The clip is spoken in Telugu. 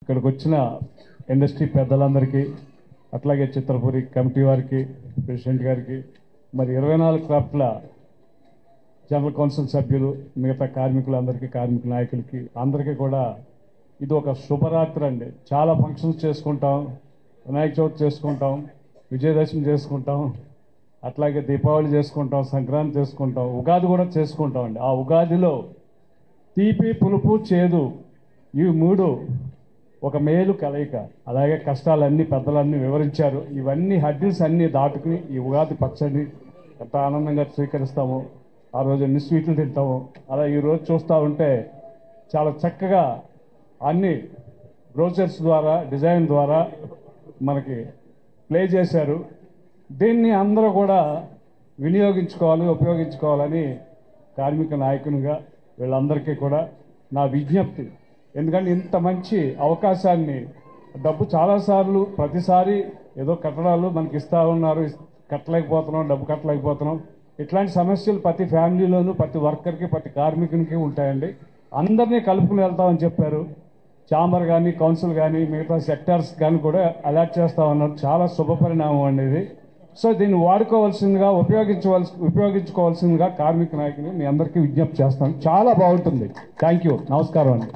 ఇక్కడికి వచ్చిన ఇండస్ట్రీ పెద్దలందరికీ, అట్లాగే చిత్రపురి కమిటీ వారికి, ప్రెసిడెంట్ గారికి, మరి 24 క్రాఫ్ట్ల జనరల్ కౌన్సిల్ సభ్యులు, మిగతా కార్మికులందరికీ, కార్మిక నాయకులకి అందరికీ కూడా ఇది ఒక శుభరాత్రి అండి. చాలా ఫంక్షన్స్ చేసుకుంటాం, వినాయక చవితి చేసుకుంటాం, విజయదశమి చేసుకుంటాం, అట్లాగే దీపావళి చేసుకుంటాం, సంక్రాంతి చేసుకుంటాం, ఉగాది కూడా చేసుకుంటాం అండి. ఆ ఉగాదిలో తీపి, పులుపు, చేదు ఇవి 3 ఒక మేలు కలయిక. అలాగే కష్టాలన్నీ పెద్దలన్నీ వివరించారు. ఇవన్నీ హడ్డిల్స్ అన్నీ దాటుకుని ఈ ఉగాది పచ్చడిని ఎంత ఆనందంగా స్వీకరిస్తాము. ఆ రోజు ఎన్ని స్వీట్లు తింటాము. అలా ఈరోజు చూస్తూ ఉంటే చాలా చక్కగా అన్ని బ్రోచర్స్ ద్వారా, డిజైన్ ద్వారా మనకి ప్లే చేశారు. దీన్ని అందరూ కూడా వినియోగించుకోవాలి, ఉపయోగించుకోవాలని కార్మిక నాయకునిగా వీళ్ళందరికీ కూడా నా విజ్ఞప్తి. ఎందుకంటే ఇంత మంచి అవకాశాన్ని డబ్బు చాలాసార్లు ప్రతిసారి ఏదో కట్టడాలు మనకి ఇస్తూ ఉన్నారు, కట్టలేకపోతున్నాం, డబ్బు కట్టలేకపోతున్నాం. ఇట్లాంటి సమస్యలు ప్రతి ఫ్యామిలీలోనూ, ప్రతి వర్కర్కి, ప్రతి కార్మికునికి ఉంటాయండి. అందరినీ కలుపుకుని వెళ్తామని చెప్పారు. ఛాంబర్ కానీ, కౌన్సిల్ కానీ, మిగతా సెక్టార్స్ కానీ కూడా అలాట్ చేస్తా ఉన్నారు. చాలా శుభ పరిణామం అనేది. సో దీన్ని వాడుకోవాల్సిందిగా, ఉపయోగించుకోవాల్సిందిగా కార్మిక నాయకుని మీ అందరికీ విజ్ఞప్తి చేస్తాను. చాలా బాగుంటుంది. Thank you. నమస్కారం అండి.